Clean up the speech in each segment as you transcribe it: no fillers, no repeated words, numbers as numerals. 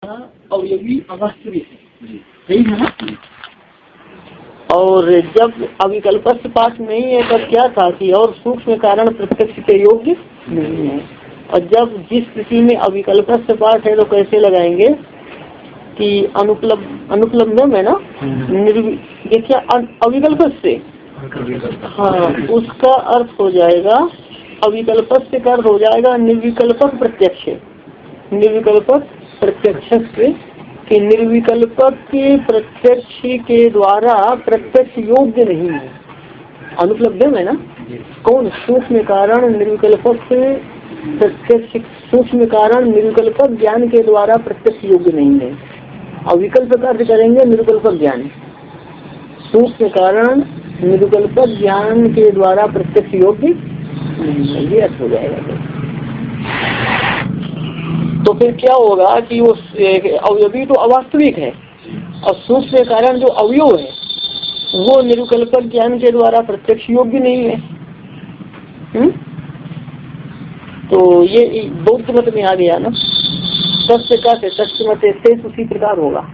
अवयवी अवास्तविक है, सही है ना। और जब अविकल्पस्थ पाठ नहीं है तब क्या था कि और सूक्ष्म कारण प्रत्यक्ष के योग्य नहीं है। और जब जिस स्थिति में अविकल्पस्थ पाठ है तो कैसे लगाएंगे कि अनुपलब्धम है ना, ये क्या अविकल्पस्थ से, हाँ, उसका अर्थ हो जाएगा अविकल्पस्थ का अर्थ हो जाएगा निर्विकल्पक प्रत्यक्ष। निर्विकल्पक प्रत्यक्ष से कि निर्विकल्पक के प्रत्यक्ष के द्वारा प्रत्यक्ष योग्य नहीं है। अनुपलब्धम है ना, कौन सूक्ष्म कारण निर्विकल्पक से प्रत्यक्ष, सूक्ष्म कारण निर्विकल्पक ज्ञान के द्वारा प्रत्यक्ष योग्य नहीं है। अविकल्प का अर्थ करेंगे निर्विकल्पक ज्ञान, सूक्ष्म कारण निर्विकल्पक ज्ञान के द्वारा प्रत्यक्ष योग्य नहीं है, ये अर्थ हो जाएगा। तो फिर क्या होगा कि वो अवयवी तो अवास्तविक है और सूक्ष्म कारण जो अवयव है वो निर्विकल्पक ज्ञान के द्वारा प्रत्यक्ष योग्य नहीं है। तो ये बौद्ध मत में आ गया ना, सत्य का से सत्य मत से उसी प्रकार होगा।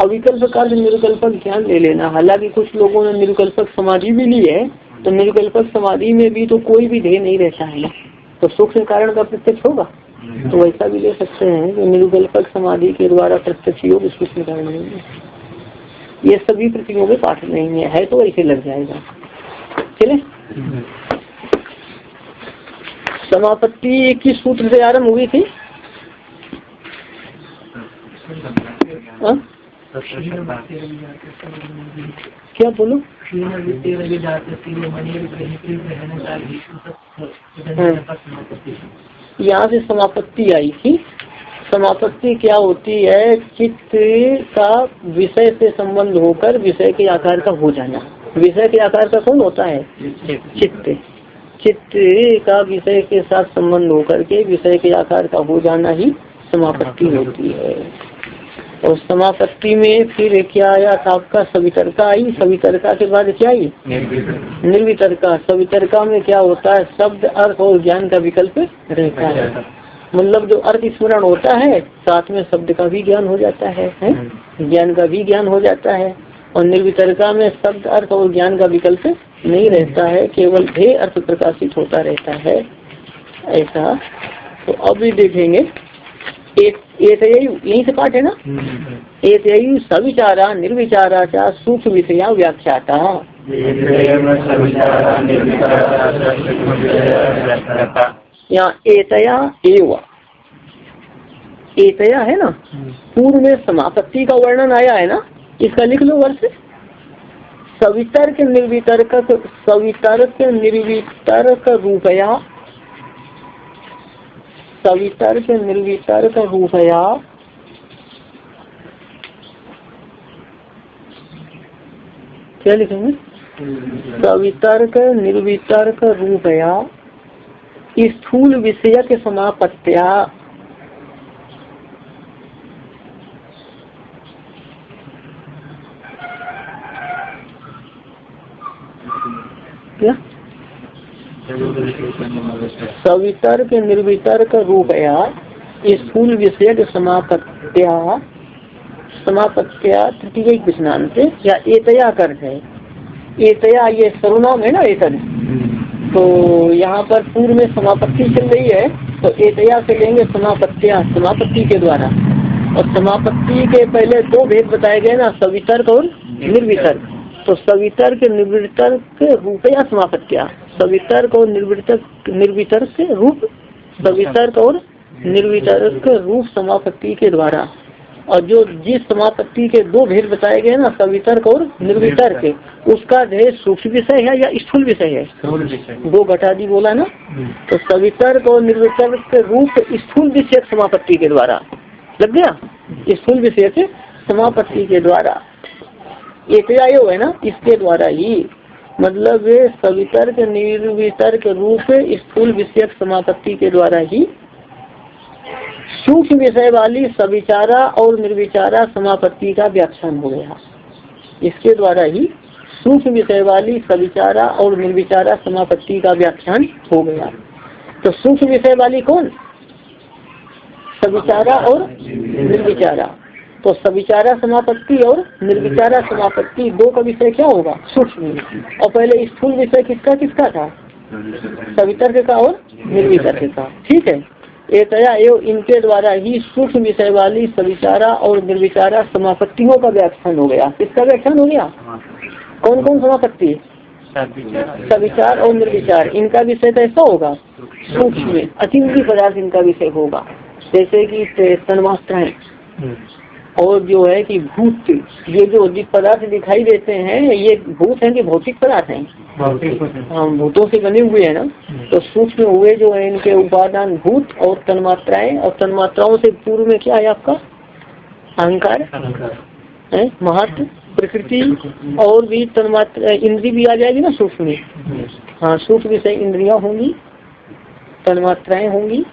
अविकल्प का निर्विकल्पक ज्ञान ले लेना। हालांकि कुछ लोगों ने निर्विकल्पक समाधि भी ली है, तो निर्विकल्पक समाधि में भी तो कोई भी ध्येय नहीं रहता है, तो सूक्ष्म कारण का प्रत्यक्ष होगा। तो वैसा भी ले सकते हैं कि निर्विकल्पक समाधि के द्वारा प्रत्यक्ष योग सूक्ष्म कारण नहीं है। ये सभी प्रतियों में पाठ नहीं है तो ऐसे लग जाएगा। चले, समापत्ति किस सूत्र से आरम्भ हुई थी? क्या बोलो? यहाँ से समापत्ति आई थी। समापत्ति क्या होती है? चित्त का विषय से संबंध होकर विषय के आकार का हो जाना। विषय के आकार का कौन होता है? चित्त। चित्त का विषय के साथ संबंध होकर के विषय के आकार का हो जाना ही समापत्ति होती है। और समापत्ति में फिर क्या आया था आपका? सवितर्का आई। सवितर्का के बाद क्या आई? निर्वितर्का। सवितर्का में क्या होता है? शब्द, अर्थ और ज्ञान का विकल्प रहता है। मतलब जो अर्थ स्मरण होता है साथ में शब्द का भी ज्ञान हो जाता है, ज्ञान का भी ज्ञान हो जाता है। और निर्वितर्का में शब्द, अर्थ और ज्ञान का विकल्प नहीं रहता है, केवल ध्येय अर्थ प्रकाशित होता रहता है। ऐसा तो अभी देखेंगे। यही से पाठ है ना। एतयु सविचारा निर्विचारा चा सूक्ष्म विषया व्याख्याता। यहाँ एतया एव, एतया है ना, पूर्व में समापत्ति का वर्णन आया है ना, इसका लिख लो वर्ष। सवितर्क निर्वितर्क, सवितर्क निर्वितर्क रूपया, सवितर्क निर्वितर्क रूपया क्या लिखेंगे? सवितर्क निर्वितर्क रूपया स्थूल विषयक समापत्त्या क्या? सवितर्क निर्वितर्क रूपया स्थूल विषय समापत्त्या, समापत्त्या तृतीय विष्णांत या एतया कर है। एतया ये सर्वनाम है ना, एतद। तो यहाँ पर पूर्व में समापत्ति चल रही है तो एतया से लेंगे समापत्त्या, समापत्ति के द्वारा। और समापत्ति के पहले दो भेद बताए गए ना, सवितर्क और निर्वितर्क। तो सवितर्क निर्वितर्क रूपया समापत्त्या, सवितर्क और निर्वितर्क रूप, सवितर्क और निर्वितर्क रूप समापत्ति के द्वारा। और जो जिस समापत्ति के दो भेद बताए गए ना, सवितर्क और निर्वितर्क, उसका ध्येय सूक्ष्म विषय है या स्थूल विषय है? दो घटादी बोला ना, तो सवितर्क और निर्वितर्क रूप स्थूल विषय समापत्ति के द्वारा लग गया। स्थूल विषय के समापत्ति के द्वारा एतयायो है ना, इसके द्वारा ही, मतलब सवितर्क निर्वितर्क रूप स्थूल विषयक समापत्ति के द्वारा ही सूक्ष्म विषय वाली सविचारा और निर्विचारा समापत्ति का व्याख्यान हो गया। इसके द्वारा ही सूक्ष्म विषय वाली सविचारा और निर्विचारा समापत्ति का व्याख्यान हो गया। तो सूक्ष्म विषय वाली कौन? सविचारा और निर्विचारा। तो सविचारा समापत्ति और निर्विचारा समापत्ति दो का विषय क्या होगा? सूक्ष्म। और पहले स्थूल विषय किसका किसका था? सवितर्क का और निर्वितर्क का। ठीक है, एतया एवं इनके द्वारा ही सूक्ष्म विषय वाली सविचारा और निर्विचारा समापत्तियों का व्याख्यान हो गया। किसका व्याख्यान हो गया? कौन कौन समापत्ति? सविचार और निर्विचार, इनका विषय कैसा होगा? सूक्ष्म अतीन्द्रिय पदार्थ इनका विषय होगा। जैसे कि तन्मात्राएं और जो है कि भूत, ये जो पदार्थ दिखाई देते हैं ये भूत हैं कि भौतिक पदार्थ हैं? हाँ, भूतों से बने हुए हैं ना। तो सूक्ष्म हुए जो है इनके उपादान भूत और तन्मात्राएं, और तन्मात्राओं से पूर्व में क्या है आपका? अहंकार है, महत्व, प्रकृति, और भी तन्मात्रा इंद्री भी आ जाएगी ना सूक्ष्म में। हाँ, सूक्ष्म विषय इंद्रियां होंगी, तन्मात्राएं होंगी,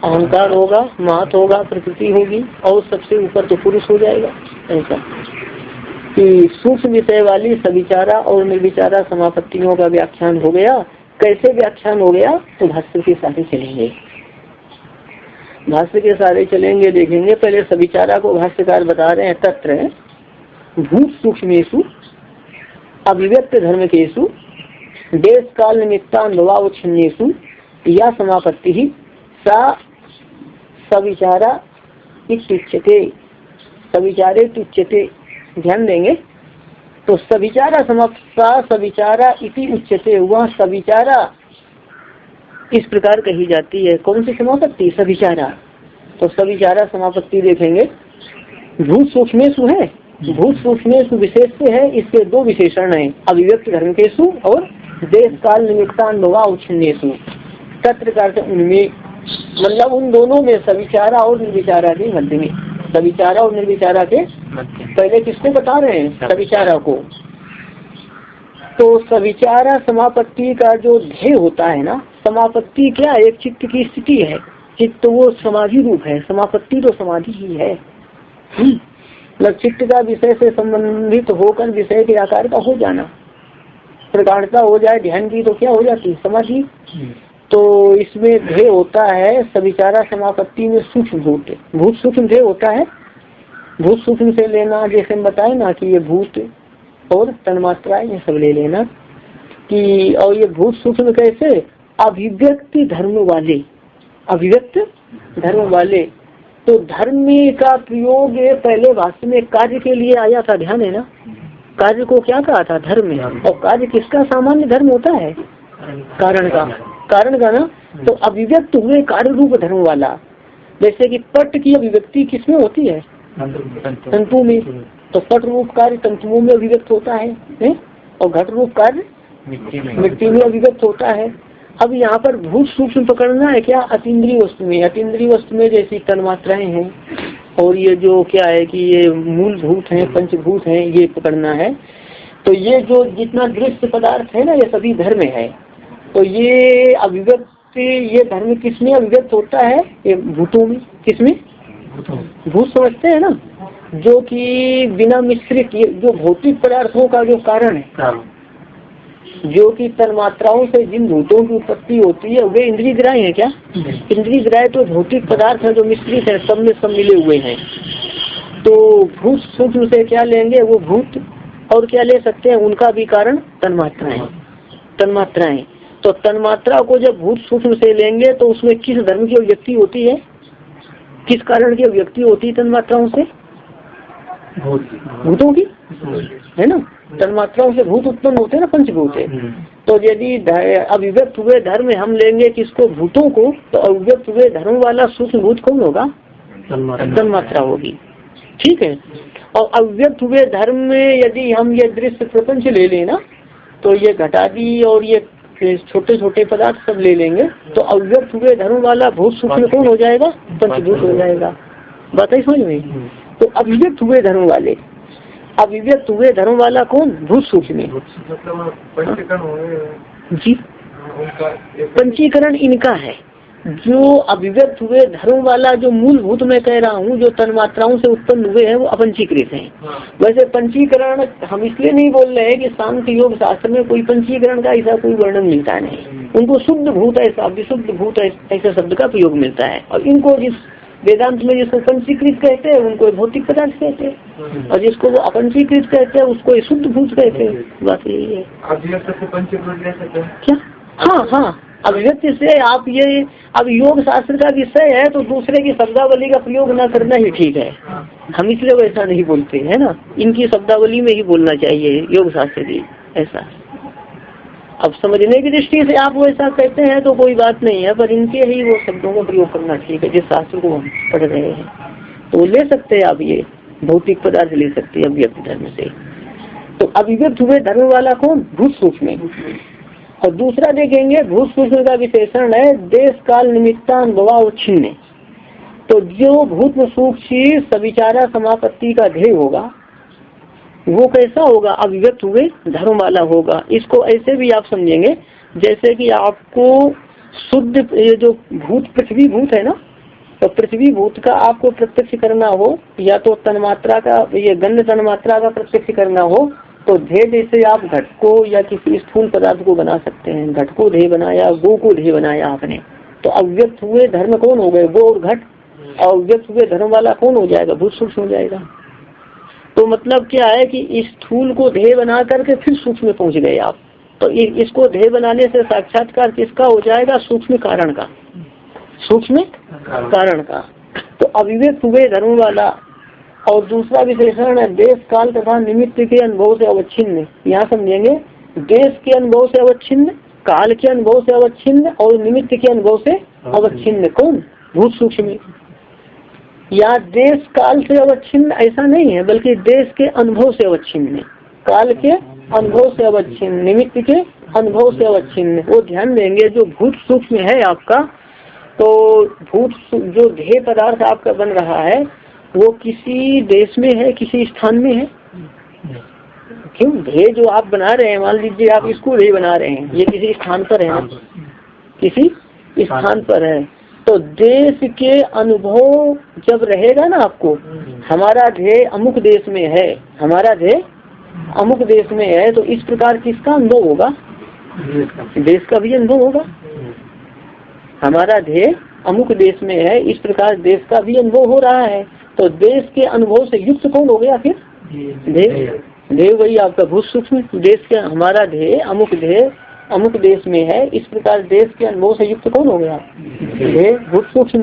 अहंकार होगा, महत्व होगा, प्रकृति होगी, और सबसे ऊपर तो पुरुष हो जाएगा। ऐसा कि सूक्ष्म विषय वाली सविचारा और निर्विचारा समापत्तियों का व्याख्यान हो गया। कैसे व्याख्यान हो गया? तो भाष्य के सारे चलेंगे, भाष्य के सारे चलेंगे, देखेंगे। पहले सविचारा को भाष्यकार बता रहे हैं, तत्र भूत सूक्ष्मेषु अभिव्यक्त धर्म केषु देश काल निमित्तान्वच्छिन्नेषु या समापत्ति ही सा सविचारा इत्युच्यते, सविचारे तुच्यते। ध्यान देंगे तो सविचारा समाप्ता सविचारा इति उच्यते, वह सविचारा इस प्रकार कही जाती है। कौन सी समापत्ति? सविचारा। तो सविचारा समापत्ति देखेंगे। भूत सूक्ष्मेषु है, भूत सूक्ष्मेषु विशेष से है, इसके दो विशेषण हैं, अभिव्यक्त धर्म केषु और देश काल निमित्तान्वच्छिन्नेषु। तत्र का अर्थ उनमें, मतलब उन दोनों में, सविचारा और निर्विचारा के मध्य में। सविचारा और निर्विचारा के पहले किसको बता रहे हैं? सविचारा को। तो सविचारा समापत्ति का जो ध्येय होता है ना, समापत्ति क्या? एक चित्त की स्थिति है, चित्त वो समाधि रूप है, समापत्ति तो समाधि ही है। मतलब चित्त का विषय से संबंधित होकर विषय के आकार का हो जाना, प्रगाढ़ता हो जाए ध्यान की तो क्या हो जाती? समाधि। तो इसमें ध्येय होता है सविचारा समापत्ति में सूक्ष्म भूत, भूत सूक्ष्म ध्येय होता है। भूत सूक्ष्म से लेना, जैसे हम बताए ना कि ये भूत और तन्मात्राएं ये सब ले लेना कि, और ये भूत सूक्ष्म कैसे? अभिव्यक्ति धर्म वाले, अभिव्यक्त धर्म वाले। तो धर्म का प्रयोग पहले भाष्य में कार्य के लिए आया था, ध्यान है ना। कार्य को क्या कहा था? धर्म। और कार्य किसका सामान्य धर्म होता है? कारण का, कारण का ना। तो अभिव्यक्त हुए कार्य रूप धर्म वाला, जैसे कि पट की अभिव्यक्ति किसमें होती है? तंतु में। तो पट रूप कार्य तंतुओं में अभिव्यक्त होता है, और घट रूप कार्य मिट्टी में अभिव्यक्त होता है। अब यहाँ पर भूत सूक्ष्म पकड़ना है क्या? अतीन्द्रिय वस्तु में। अतीन्द्रिय वस्तु में जैसी तन्मात्राएं हैं, और ये जो क्या है कि ये मूल भूत हैं, पंचभूत हैं, ये पकड़ना है। तो ये जो जितना दृश्य पदार्थ है ना, ये सभी धर्म है। तो ये अभिव्यक्त, ये धर्म किसमें अभिव्यक्त होता है? ये भूतों में। किसमें? भूत समझते हैं ना, जो कि बिना मिश्रित, जो भौतिक पदार्थों का जो कारण है, जो कि तन्मात्राओं से जिन भूतों की उत्पत्ति होती है वे इंद्रिय ग्राह्य है क्या? इंद्रिय ग्राह्य तो भौतिक पदार्थ है जो मिश्रित है, सब में सब मिले हुए हैं। तो भूत सूक्ष्म से क्या लेंगे? वो भूत, और क्या ले सकते हैं? उनका भी कारण तन्मात्राएं, तन्मात्राएं। तो तन्मात्रा को जब भूत सूक्ष्म से लेंगे तो उसमें किस धर्म की अभिव्यक्ति होती है? किस कारण की अभिव्यक्ति होती है तन्मात्राओं से? भूतों की, है ना। तन्मात्राओं से भूत उत्पन्न होते हैं ना, पंचभूत है। तो यदि अभिव्यक्त हुए धर्म हम लेंगे किसको? भूतों को। तो अभिव्यक्त हुए धर्म वाला सूक्ष्म भूत कौन होगा? तन्मात्रा होगी। ठीक है। और अभिव्यक्त हुए धर्म में यदि हम ये दृश्य प्रपंच ले लेना, तो ये घटादी और ये छोटे छोटे पदार्थ सब ले लेंगे, तो अव्यक्त हुए धर्म वाला भूत सूक्ष्म कौन हो जाएगा? पंचभूत हो जाएगा। बात है समझ में? तो अभिव्यक्त हुए धर्म वाले, अभिव्यक्त हुए धर्म वाला कौन? भूत सूक्ष्म जी। पंचीकरण इनका है। जो अभिव्यक्त हुए धर्म वाला जो मूलभूत मैं कह रहा हूँ, जो तन्मात्राओं से उत्पन्न हुए हैं, वो अपंचीकृत हैं। वैसे पंचीकरण हम इसलिए नहीं बोल रहे हैं कि सांख्य योग शास्त्र में कोई पंचीकरण का ऐसा कोई वर्णन मिलता नहीं। उनको शुद्ध भूत ऐसा, विशुद्ध भूत ऐसा शब्द का प्रयोग मिलता है। और इनको जिस वेदांत में जिसको पंचीकृत कहते हैं उनको भौतिक पदार्थ कहते हैं, और जिसको वो अपंचीकृत कहते हैं उसको शुद्ध भूत कहते हैं। बात यही है। क्या? हाँ हाँ, अभिव्यक्त से आप ये, अब योग शास्त्र का विषय है तो दूसरे की शब्दावली का प्रयोग न करना ही ठीक है। हम इसलिए वैसा नहीं बोलते है ना, इनकी शब्दावली में ही बोलना चाहिए योग शास्त्र की, ऐसा। अब समझने की दृष्टि से आप वैसा कहते हैं तो कोई बात नहीं है, पर इनके ही वो शब्दों का प्रयोग करना ठीक है जिस शास्त्र को हम पढ़ रहे हैं। तो ले सकते हैं आप, ये भौतिक पदार्थ ले सकते हैं अभिव्यक्त धर्म से। तो अभिव्यक्त हुए धर्म वाला कौन? भूत सूक्ष्म। और दूसरा देखेंगे भूत सूक्ष्म का विशेषण है देश काल निमित्तानुभवावच्छिन्न। तो जो भूत सूक्ष्म सविचारा समापत्ति का ध्येय होगा वो कैसा होगा? अभिव्यक्त हुए धर्म वाला होगा। इसको ऐसे भी आप समझेंगे जैसे कि आपको शुद्ध ये जो भूत पृथ्वी भूत है ना, तो पृथ्वी भूत का आपको प्रत्यक्ष करना हो, या तो तन्मात्रा का ये गंध तन्मात्रा का प्रत्यक्ष करना हो, तो ध्येय जैसे आप घट को या किसी स्थूल पदार्थ को बना सकते हैं। घट को ध्येय बनाया, गो को ध्येय बनाया आपने, तो अव्यक्त हुए धर्म कौन हो गए? गो और घट। और अव्यक्त हुए धर्म वाला कौन हो जाएगा? भूत सूक्ष्म हो जाएगा। तो मतलब क्या है कि इस स्थूल को ध्येय बना करके फिर सूक्ष्म में पहुंच गए आप। तो इसको ध्येय बनाने से साक्षात्कार किसका हो जाएगा? सूक्ष्म कारण का, सूक्ष्म कारण का। तो अभिव्यक्त हुए धर्म वाला। और दूसरा विशेषण है देश काल तथा निमित्त के अनुभव से अवच्छिन्न। यहाँ समझेंगे देश के अनुभव से अवच्छिन्न, काल के अनुभव से अवच्छिन्न और निमित्त के अनुभव से अवच्छिन्न। कौन? भूत सूक्ष्म। या देश काल से अवच्छिन्न ऐसा नहीं है, बल्कि देश के अनुभव से अवच्छिन्न, काल के अनुभव से अवच्छिन्न, निमित्त के अनुभव से अवच्छिन्न। वो ध्यान देंगे जो भूत सूक्ष्म है आपका, तो भूत जो ध्येय पदार्थ आपका बन रहा है वो किसी देश में है, किसी स्थान में है? क्यों? ध्येय जो आप बना रहे हैं, मान लीजिए आप इसको ध्येय बना रहे हैं, ये किसी स्थान पर है, किसी स्थान पर है। तो देश के अनुभव जब रहेगा ना आपको, हमारा ध्येय अमुक देश में है, हमारा ध्येय अमुक देश में है, तो इस प्रकार किसका अनुभव होगा? देश का भी अनुभव होगा। हमारा ध्येय अमुक देश में है, इस प्रकार देश का भी अनुभव हो रहा है। तो देश के अनुभव से युक्त कौन हो गया फिर? ध्येय वही आपका भूत सूक्ष्म। देश के, हमारा ध्येय अमुक देश में है, इस प्रकार देश के अनुभव से युक्त कौन हो गया? ध्येय भूत सूक्ष्म।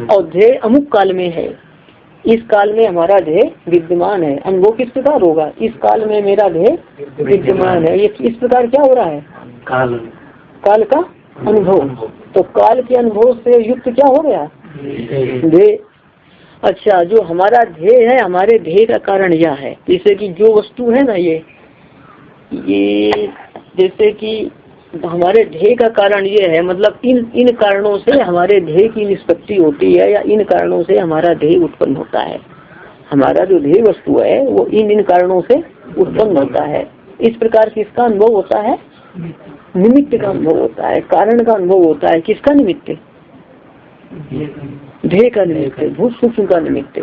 और ध्येय अमुक काल में है, इस काल में हमारा ध्येय विद्यमान है। अनुभव किस प्रकार होगा? इस काल में मेरा ध्येय विद्यमान है। ये इस प्रकार क्या हो रहा है? काल का अनुभव। तो काल के अनुभव से युक्त क्या हो गया? ध्येय। अच्छा, जो हमारा ध्येय है, हमारे ध्येय का कारण यह है, जैसे कि जो वस्तु है ना, ये जैसे कि हमारे ध्येय का कारण ये है, मतलब इन कारणों से हमारे ध्येय की निष्पत्ति होती है, या इन कारणों से हमारा ध्येय उत्पन्न होता है। हमारा जो ध्येय वस्तु है वो इन कारणों से उत्पन्न होता है। इस प्रकार किसका अनुभव होता है? निमित्त का अनुभव होता है, कारण का अनुभव होता है। किसका निमित्त? ध्येय का निमित्त, भूत सूक्ष्म का निमित्त।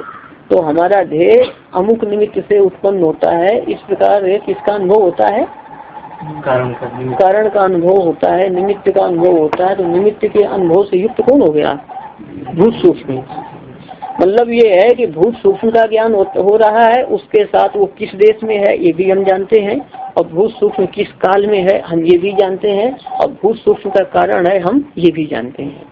तो हमारा ध्येय अमुक निमित्त से उत्पन्न होता है। इस प्रकार किसका अनुभव होता है? कारण का अनुभव होता है, निमित्त का अनुभव होता है। तो निमित्त के अनुभव से युक्त कौन हो गया? भूत सूक्ष्म। मतलब ये है कि भूत सूक्ष्म का ज्ञान हो रहा है, उसके साथ वो किस देश में है ये भी हम जानते हैं, और भूत सूक्ष्म किस काल में है हम ये भी जानते हैं, और भूत सूक्ष्म का कारण है हम ये भी जानते हैं।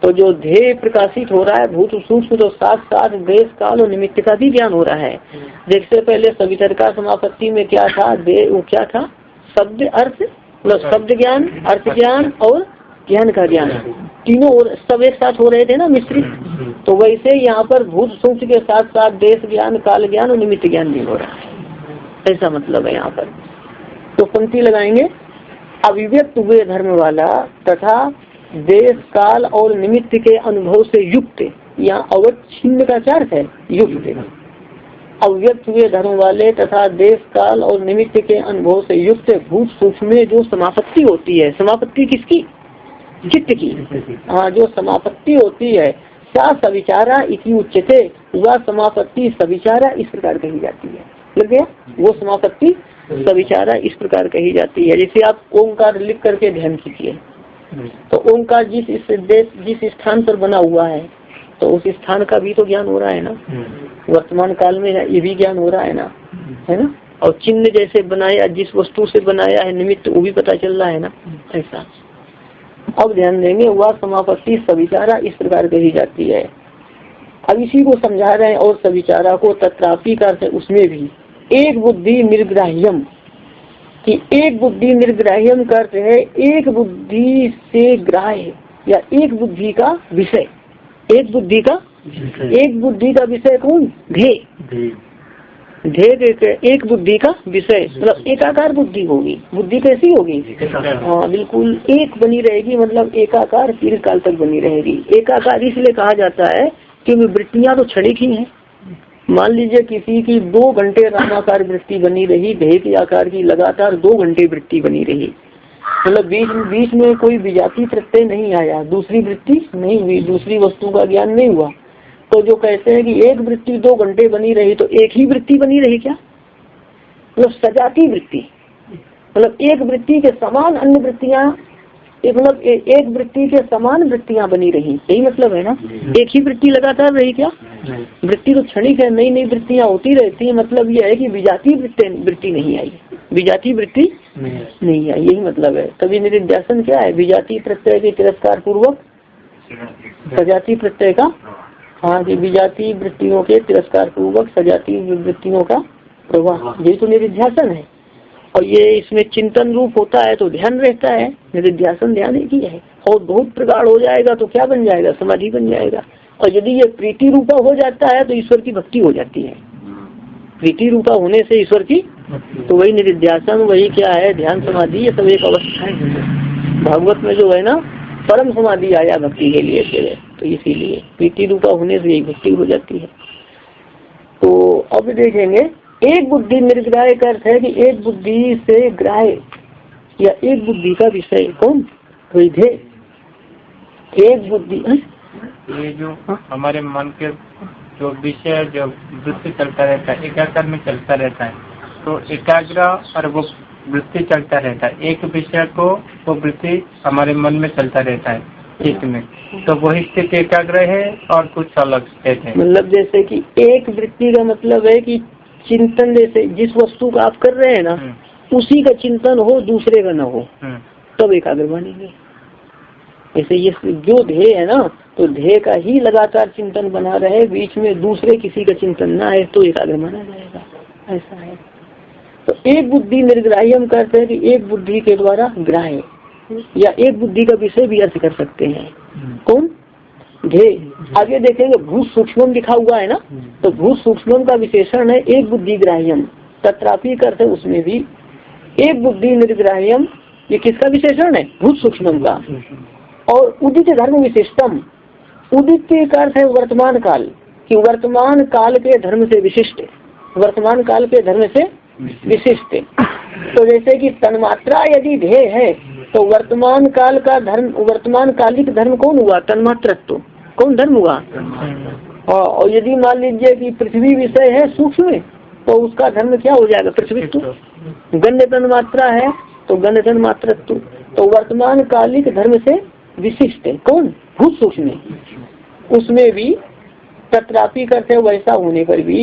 तो जो ध्येय प्रकाशित हो रहा है भूत सूक्ष्म, तो साथ साथ देश काल और निमित्त का भी ज्ञान हो रहा है। देखते पहले सवितरका समापत्ति में क्या था? वो क्या था? शब्द अर्थ, मतलब शब्द ज्ञान, अर्थ ज्ञान और ज्ञान का ज्ञान, तीनों और सब एक साथ हो रहे थे ना, मिश्रित। तो वैसे यहाँ पर भूत सूक्ष्म के साथ साथ देश ज्ञान, काल ज्ञान और निमित्त ज्ञान भी हो रहा है, ऐसा मतलब है यहाँ पर। तो पंक्ति लगाएंगे, अभिव्यक्त हुए धर्म वाला तथा देश काल और निमित्त के अनुभव से युक्त, या अवच्छिन्न का क्या अर्थ है? युक्त। अव्यक्त हुए धर्म वाले तथा देश काल और निमित्त के अनुभव से युक्त भूत सूक्ष्म में जो समापत्ति होती है, समापत्ति किसकी? चित्त की। हाँ, जो समापत्ति होती है, सा सविचारा इति उच्यते, वह समापत्ति सविचारा इस प्रकार कही जाती है। लग गया? वो समापत्ति सविचारा इस प्रकार कही जाती है। जैसे आप ओंकार लिख करके ध्यान कीजिए, तो ओंकार जिस स्थान पर बना हुआ है, तो उस स्थान का भी तो ज्ञान हो रहा है ना, वर्तमान काल में ये भी ज्ञान हो रहा है ना, है ना। और चिन्ह जैसे बनाया, जिस वस्तु से बनाया है निमित्त, वो भी पता चल रहा है ना, ऐसा। अब ध्यान देंगे, वह समापत्ति सविचारा इस प्रकार कही जाती है। अब इसी को समझा रहे हैं, और सविचारा को तत्रापि का अर्थ है उसमें भी एक बुद्धि निर्ग्राह्यम, कि एक बुद्धि निर्ग्राह्यम का अर्थ है एक बुद्धि से ग्राह्य या एक बुद्धि का विषय, एक बुद्धि का विषय कौन? ध्येय, एक बुद्धि का विषय, मतलब एकाकार बुद्धि होगी। बुद्धि कैसी होगी? हाँ बिल्कुल एक बनी रहेगी, मतलब एकाकार दीर्घ काल तक बनी रहेगी। एकाकार इसलिए कहा जाता है क्योंकि वृत्तियां तो क्षणिक ही हैं। मान लीजिए किसी की 2 घंटे रामाकार वृत्ति बनी रही, ध्येय के आकार की लगातार 2 घंटे वृत्ति बनी रही, मतलब बीच में कोई विजाति प्रत्यय नहीं आया, दूसरी वृत्ति नहीं हुई, दूसरी वस्तु का ज्ञान नहीं हुआ, तो जो कहते हैं कि एक वृत्ति 2 घंटे बनी रही तो एक ही वृत्ति बनी रही क्या? मतलब सजाती वृत्ति, मतलब एक वृत्ति के समान अन्य वृत्तियां, मतलब एक वृत्ति के समान वृत्तियां बनी रही, यही मतलब है ना। एक ही वृत्ति लगातार रही क्या? वृत्ति तो क्षणिक है, नई नई वृत्तियां होती रहती है। मतलब यह है कि विजाती वृत्ति नहीं आई, विजाती वृत्ति नहीं आई, यही मतलब है। तभी निधिध्यासन क्या है? विजाती प्रत्यय के तिरस्कार पूर्वक सजाती प्रत्यय का, हाँ कि विजाती वृत्तियों के तिरस्कार पूर्वक सजाती वृत्तियों का प्रवाह, यही तो निधिध्यासन है। और ये इसमें चिंतन रूप होता है तो ध्यान रहता है, निधिध्यासन ध्यान एक ही है। और बहुत प्रगाढ़ हो जाएगा तो क्या बन जाएगा? समाधि बन जाएगा। और यदि ये प्रीति रूपा हो जाता है तो ईश्वर की भक्ति हो जाती है। प्रीति रूपा होने से ईश्वर की, तो वही निधिध्यासन, वही क्या है? ध्यान समाधि, ये सब एक अवस्था है। भागवत में जो है ना परम समाधि आया भक्ति के लिए, तो इसीलिए प्रीति रूपा होने से यही भक्ति हो जाती है। तो अब देखेंगे, एक बुद्धि निर्ग्राह्य का अर्थ है कि एक बुद्धि से ग्राह्य या एक बुद्धि का विषय कौन? ध्येय, एक बुद्धि। ये जो हमारे मन के जो विषय जो वृत्ति चलता रहता है, एकाग्र में चलता रहता है, तो एकाग्र और वो वृत्ति चलता रहता है, एक विषय को वो वृत्ति हमारे मन में चलता रहता है चित्त में, तो वही स्थित एकाग्र है और कुछ अलग स्थित है। मतलब जैसे कि एक वृत्ति का मतलब है कि चिंतन, जैसे जिस वस्तु का आप कर रहे हैं ना उसी का चिंतन हो, दूसरे का न हो, तब एकाग्र बनेंगे। जैसे ये जो ध्येय है ना, तो ध्येय का ही लगातार चिंतन बना रहे, बीच में दूसरे किसी का चिंतन ना है, तो एकाग्र माना जाएगा, ऐसा है। तो एक बुद्धि निर्ग्राह्यम करते हैं कि एक बुद्धि के द्वारा ग्राह्य या एक बुद्धि का विषय भी अर्थ कर सकते हैं। कौन? ध्येय। आगे देखेंगे भूत सूक्ष्म लिखा हुआ है ना, तो भूत सूक्ष्म का विशेषण है एक बुद्धि ग्राह्यम, तत्रापि करते उसमें भी एक बुद्धि निर्ग्राह्यम, ये किसका विशेषण है? भूत सूक्ष्म का। और उदित धर्म विशिष्टम, उदित का अर्थ है वर्तमान काल, कि वर्तमान काल के धर्म से विशिष्ट, वर्तमान काल के धर्म से विशिष्ट। तो जैसे कि तन्मात्रा यदि ध्येय है तो वर्तमान काल का धर्म, वर्तमान कालिक धर्म कौन हुआ? तन्मात्रत्व, कौन धर्म हुआ? और यदि मान लीजिए कि पृथ्वी विषय है सूक्ष्म, तो उसका धर्म क्या हो जाएगा? पृथ्वीत्व। गण्य तन्मात्रा है तो गण्य तन्मात्रत्व, तो वर्तमान कालिक धर्म से विशिष्ट है कौन? भूत सूक्ष्म। उसमें भी तत्रापि करते वैसा होने पर भी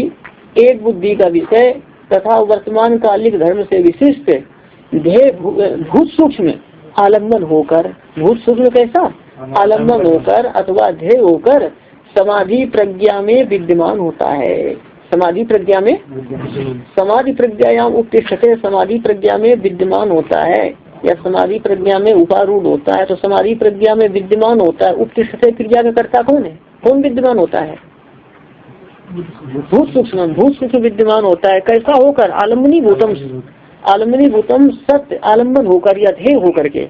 एक बुद्धि का विषय तथा वर्तमान कालिक धर्म से विशिष्ट ध्येय भूत सूक्ष्म आलम्बन होकर, भूत सूक्ष्म कैसा? आलम्बन होकर अथवा ध्येय होकर समाधि प्रज्ञा में विद्यमान होता है। समाधि प्रज्ञा में, समाधि प्रज्ञायाम उपतिष्ठते, समाधि प्रज्ञा में विद्यमान होता है या समाधि प्रज्ञा में उपारूढ़ होता है। तो समाधि प्रज्ञा में विद्यमान होता है, उपतिष्ठते क्रिया का कर्ता कौन है? कौन विद्यमान होता है? भूत सूक्ष्म। भूत सूक्ष्म विद्यमान होता है कैसा होकर? आलम्बनी भूतम, आलम्बनी भूतम सत्य आलम्बन होकर या ध्येय होकर के,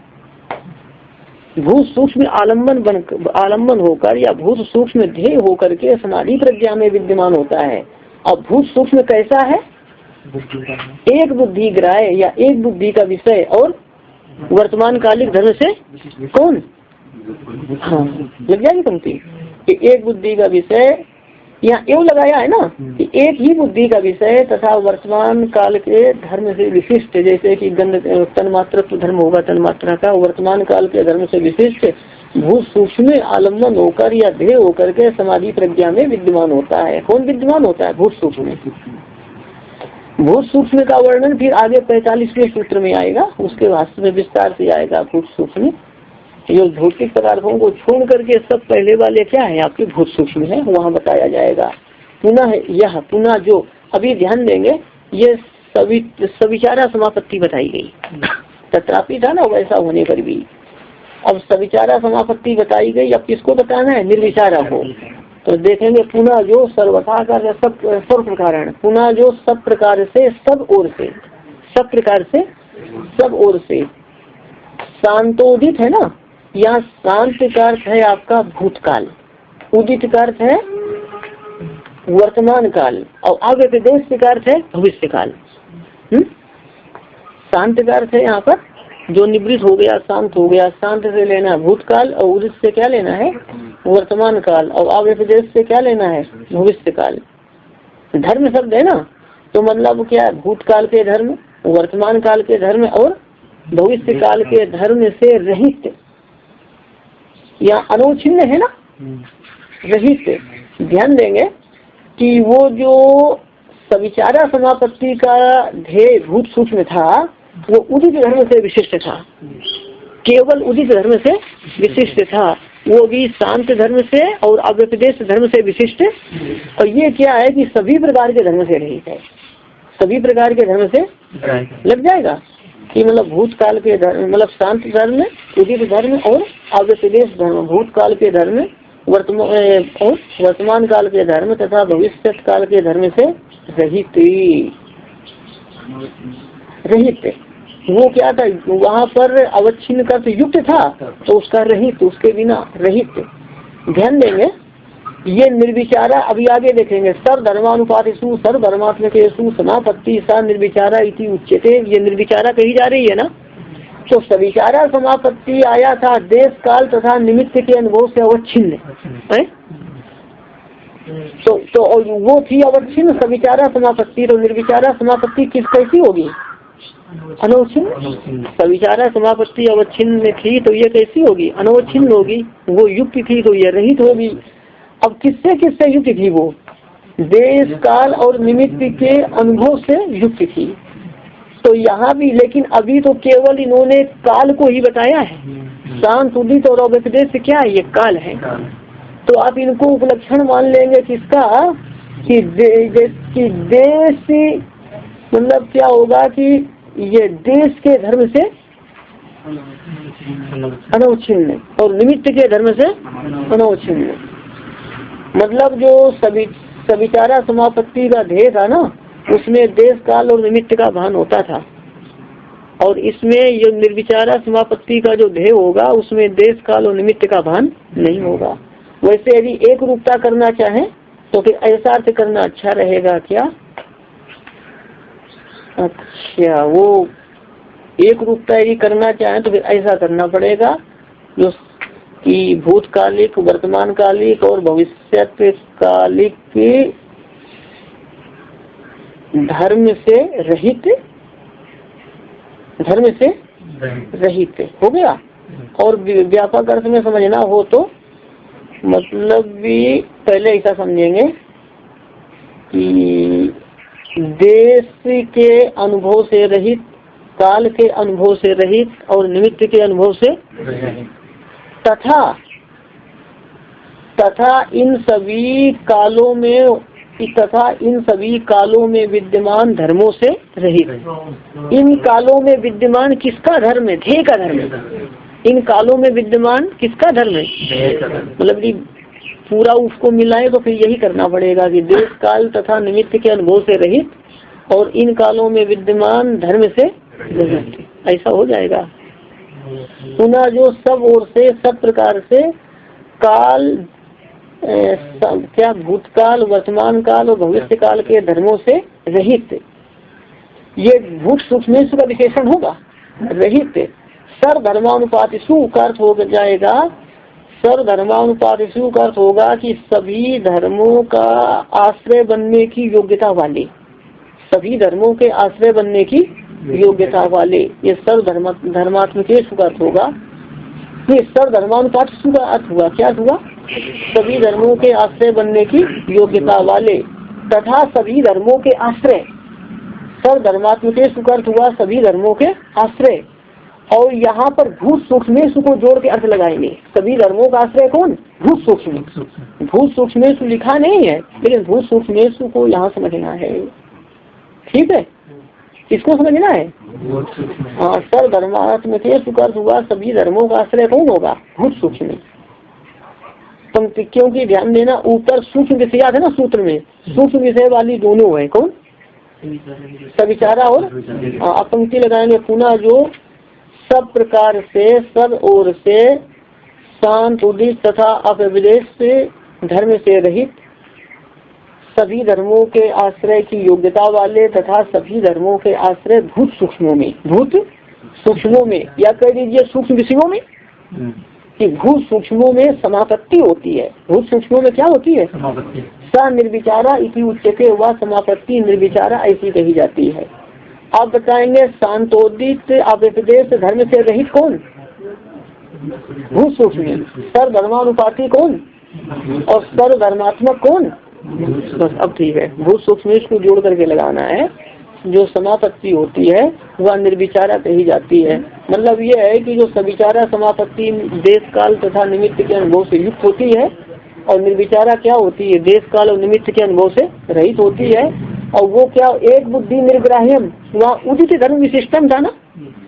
भूत सूक्ष्म आलम्बन होकर या भूत सूक्ष्म ध्येय होकर के समाधि प्रज्ञा में विद्यमान होता है। अब भूत सूक्ष्म कैसा है? एक बुद्धि ग्राह्य या एक बुद्धि का विषय और वर्तमान कालिक धर्म से कौन? हाँ लग जाएगी पंक्ति कि एक बुद्धि का विषय, यहाँ एवं लगाया है ना कि एक ही बुद्धि का विषय तथा वर्तमान काल के धर्म से विशिष्ट, जैसे कि तन्मात्रत्व धर्म होगा तन्मात्रा का, वर्तमान काल के धर्म से विशिष्ट भूत सूक्ष्म आलम्बन होकर या ध्येय होकर के समाधि प्रज्ञा में विद्यमान होता है। कौन विद्यमान होता है? भूत सूक्ष्म। भूत सूक्ष्म का वर्णन फिर आगे 45वें सूत्र में आएगा, उसके भाष्य में विस्तार से आएगा। भूत सूक्ष्म जो भौतिक पदार्थों को छोड़ करके सब पहले वाले क्या है आपके भूत सूक्ष्म है, वहाँ बताया जाएगा। पुनः जो अभी ध्यान देंगे, ये सविचारा समापत्ति बताई गई, तत्रापि था ना वैसा होने पर भी। अब सविचारा समापत्ति बताई गई, अब किसको बताना है? निर्विचारा को। तो देखेंगे पुनः जो सर्वथा कर सब सर्व प्रकार, पुनः जो सब प्रकार से सब ओर से, सब प्रकार से सब ओर से शांतोदित है ना। यहाँ शांत का अर्थ है आपका भूतकाल, उदित का अर्थ है वर्तमान काल, और अव्यपदेश का अर्थ है भविष्य काल। शांत का अर्थ है यहाँ पर जो निवृत्त हो गया, शांत हो गया, शांत से लेना है भूतकाल, और उदित से क्या लेना है? वर्तमान काल, और अव्यपदेश से क्या लेना है? भविष्य काल। धर्म शब्द है ना, तो मतलब क्या? भूतकाल के धर्म, वर्तमान काल के धर्म और भविष्य काल के धर्म से रहित, या अनौच्छिन्न है ना, रहित। ध्यान देंगे कि वो जो सविचारा समापत्ति का ध्येय भूत सूक्ष्म था, वो उदित धर्म से विशिष्ट था, केवल उदित धर्म से विशिष्ट था। वो भी शांत धर्म से और अव्यपदेश धर्म से विशिष्ट। और ये क्या है कि सभी प्रकार के धर्म से रहित है, सभी प्रकार के धर्म से लग जाएगा कि मतलब भूतकाल के धर्म, मतलब शांत धर्म, उदित धर्म और अव्यपदेश धर्म, भूतकाल के धर्म, वर्तमान काल के धर्म तथा भविष्य काल के धर्म से रहित। रहित वो क्या था? वहाँ पर अवच्छिन्न का तो युक्त था, तो उसका रहित, उसके बिना रहित। ध्यान देंगे ये निर्विचारा, अभी आगे देखेंगे। सर्व धर्मानुपातिषु सर्व धर्मात्मकेषु समापत्ति सा निर्विचारा इति उच्यते। ये निर्विचारा कही जा रही है ना। तो सविचारा समापत्ति आया था देश काल तथा निमित्त के अनुभव से अवच्छिन्न है। तो और वो थी अवच्छिन्न सविचारा समापत्ति। तो निर्विचारा समापत्ति किस कैसी होगी? अनवच्छिन्न। सविचारा समापत्ति अवच्छिन्न थी, तो ये कैसी होगी? अनवच्छिन्न होगी। वो युक्त थी, तो ये रहित होगी। अब किससे किससे युक्त थी? वो देश काल और निमित्त के अनुभव से युक्त थी। तो यहाँ भी, लेकिन अभी तो केवल इन्होंने काल को ही बताया है। शांत, उदित और अव्यपदेश क्या है? ये काल है। तो आप इनको उपलक्षण मान लेंगे किसका? कि देश, मतलब क्या होगा कि ये देश के धर्म से अनवच्छिन्न और निमित्त के धर्म से अनवच्छिन्न। मतलब जो सविचारा समापत्ति का ध्येय था ना, उसमें देश काल और निमित्त का भान होता था, और इसमें ये निर्विचारा समापत्ति का जो ध्येय होगा उसमें देश काल और निमित्त का भान नहीं होगा। वैसे यदि एक रूपता करना चाहे तो फिर ऐसा अर्थ करना अच्छा रहेगा क्या? अच्छा, वो एक रूपता यदि करना चाहे तो फिर ऐसा करना पड़ेगा जो कि भूतकालिक, वर्तमान कालिक और भविष्यकालिक धर्म से रहित, धर्म से रहित हो गया। और व्यापक अर्थ में समझना हो तो मतलब भी पहले ऐसा समझेंगे कि देश के अनुभव से रहित, काल के अनुभव से रहित और निमित्त के अनुभव से तथा इन सभी कालों में विद्यमान धर्मों से रहित। इन कालों में विद्यमान किसका धर्म है? ध्येय का धर्म है। इन कालों में विद्यमान किसका धर्म है? मतलब कि पूरा उसको मिलाए तो फिर यही करना पड़ेगा कि देश काल तथा निमित्त के अनुभव से रहित और इन कालों में विद्यमान धर्म से रहित, ऐसा हो जाएगा। पुनः जो सब ओर से, सब प्रकार से काल, क्या भूतकाल, वर्तमान काल और भविष्य काल के धर्मों से रहित, ये भूत सूक्ष्म का विशेषण होगा। रहित सर्व धर्मानुपातिषु का अर्थ हो जाएगा, सर्व धर्मानुपातिषु का अर्थ होगा कि सभी धर्मों का आश्रय बनने की योग्यता वाले, सभी धर्मों के आश्रय बनने की योग्यता वाले, ये सर्व धर्मात्मकेषु का अर्थ होगा। ये सर्वधर्मानुपात का अर्थ हुआ, क्या हुआ? सभी धर्मों के आश्रय बनने की योग्यता वाले तथा सभी धर्मों के आश्रय। सर्वधर्मात्मकेषु का अर्थ हुआ सभी धर्मों के आश्रय। और यहाँ पर भूत सूक्ष्मेषु को जोड़ के अर्थ लगाएंगे। सभी धर्मों का आश्रय कौन? भूत सूक्ष्म। भूत सूक्ष्मेषु लिखा नहीं है, लेकिन भूत सूक्ष्मेषु को यहाँ समझना है। ठीक है, इसको समझना है। हाँ, सर्वधर्मात्मकेषु का अर्थ हुआ सभी धर्मों का आश्रय कौन होगा? भूत सूक्ष्म। क्योंकि ध्यान देना, ऊपर सूक्ष्म विषयात है ना, सूत्र में सूक्ष्म विषय वाली दोनों है। कौन? सविचारा और आप पंक्ति लगाएंगे पुनः, जो सब प्रकार से सब ओर से शांत उदित तथा अपविदेश से धर्म से रहित सभी धर्मों के आश्रय की योग्यता वाले तथा सभी धर्मों के आश्रय भूत सूक्ष्मों में, भूत सूक्ष्मों में या कह दीजिए सूक्ष्म विषयों में, कि भूत सूक्ष्मों में समापत्ति होती है। भूत सूक्ष्मों में क्या होती है? स निर्विचारा इति उच्यते, वह समापत्ति निर्विचारा ऐसी कही जाती है। आप बताएंगे शांतोदित अपविदेश धर्म से रहित कौन? भूत सूक्ष्म। सर्वधर्मानुपाती कौन? और सर्वधर्मात्मक कौन? बस अब ठीक है, भूत सूक्ष्म को जोड़ करके लगाना है। जो समापत्ति होती है वह निर्विचारा कही जाती है। मतलब ये है कि जो सविचारा समापत्ति देश काल तथा निमित्त के अनुभव से युक्त होती है, और निर्विचारा क्या होती है? देश काल और निमित्त के अनुभव से रहित होती है। और वो क्या? एक बुद्धि निर्ग्राह्यम, वहाँ उदित धर्म विशिष्टम था ना,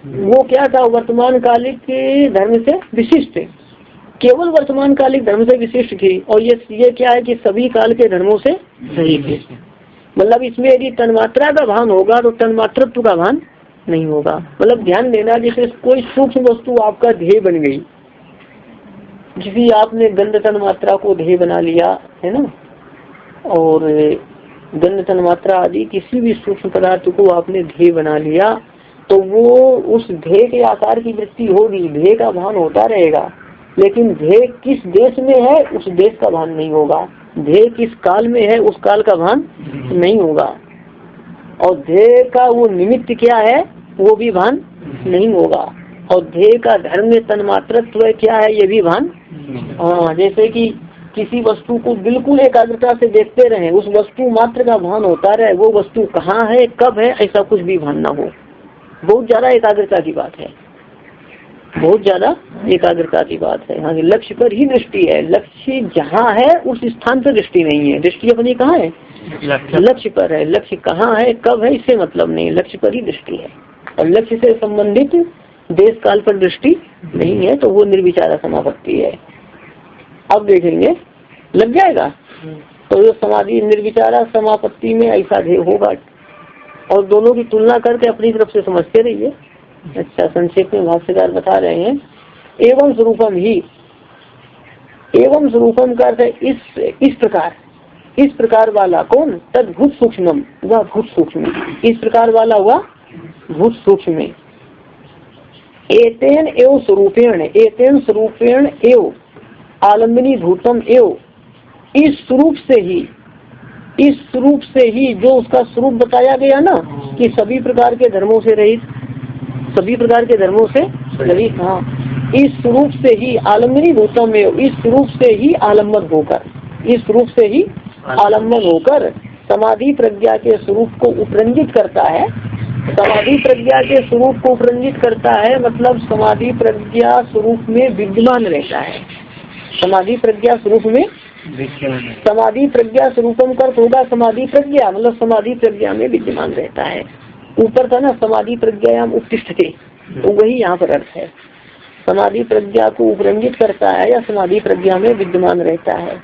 वो क्या था? वर्तमान कालिक धर्म से विशिष्ट, केवल वर्तमान कालिक धर्म से विशिष्ट थी। और ये क्या है कि सभी काल के धर्मों से रहित है। मतलब इसमें यदि तन्मात्रा का भान होगा तो तन्मात्रत्व का भान नहीं होगा। मतलब ध्यान देना, जैसे कोई सूक्ष्म वस्तु आपका ध्येय बन गई, जिसे आपने गंध तन्मात्रा को ध्येय बना लिया है ना, और गंध तन्मात्रा आदि किसी भी सूक्ष्म पदार्थ को आपने ध्येय बना लिया, तो वो उस ध्येय के आकार की वृत्ति होगी, ध्येय का भान होता रहेगा। लेकिन ध्येय किस देश में है उस देश का भान नहीं होगा, ध्येय किस काल में है उस काल का भान नहीं होगा, और ध्येय का वो निमित्त क्या है वो भी भान नहीं होगा, और ध्येय का धर्म में तन्मात्रत्व क्या है ये भी भान। हाँ, जैसे कि किसी वस्तु को बिल्कुल एकाग्रता से देखते रहे, उस वस्तु मात्र का भान होता रहे, वो वस्तु कहाँ है कब है ऐसा कुछ भी भान ना हो। बहुत ज्यादा एकाग्रता की बात है, बहुत ज्यादा एकाग्रता की बात है। हाँ, लक्ष्य पर ही दृष्टि है, लक्ष्य जहाँ है उस स्थान पर दृष्टि नहीं है। दृष्टि अपनी कहाँ है? लक्ष्य पर है। लक्ष्य कहाँ है कब है इससे मतलब नहीं, लक्ष्य पर ही दृष्टि है। और लक्ष्य से संबंधित देश काल पर दृष्टि नहीं है, तो वो निर्विचारा समापत्ति है। अब देखेंगे, लग जाएगा। तो जो समाधि निर्विचारा समापत्ति में ऐसा ध्येय होगा, और दोनों की तुलना करके अपनी तरफ से समझते रहिए। अच्छा, संक्षेप में भाष्यकार बता रहे हैं, एवं स्वरूपम ही, एवं स्वरूपम का अर्थ इस प्रकार वाला कौन? तद भूत सूक्ष्मम, वह भूत सूक्ष्म, इस प्रकार वाला हुआ भूत सूक्ष्म। एतेन एव स्वरूपेण, एतेन स्वरूपेण एव आलम्बनी भूतम एव, इस स्वरूप से ही, इस स्वरूप से ही जो उसका स्वरूप बताया गया ना कि सभी प्रकार के धर्मों से रहित, सभी प्रकार के धर्मों से रहित। हाँ, इस स्वरूप से ही आलम्बनी भूतम एव, इस स्वरूप से ही आलम्बन होकर, इस स्वरूप से ही आलम्बन होकर समाधि प्रज्ञा के स्वरूप को उपरंजित करता है। समाधि प्रज्ञा के स्वरूप को उपरंजित करता है मतलब समाधि प्रज्ञा स्वरूप में विद्यमान रहता है। समाधि प्रज्ञा स्वरूप में, समाधि प्रज्ञा स्वरूपम का अर्थ होगा समाधि प्रज्ञा, मतलब समाधि प्रज्ञा में विद्यमान रहता है। ऊपर था ना समाधि प्रज्ञायाम उत्तिष्ठते, तो वही यहाँ पर अर्थ है। समाधि प्रज्ञा को उपरंजित करता है या समाधि प्रज्ञा में विद्यमान रहता है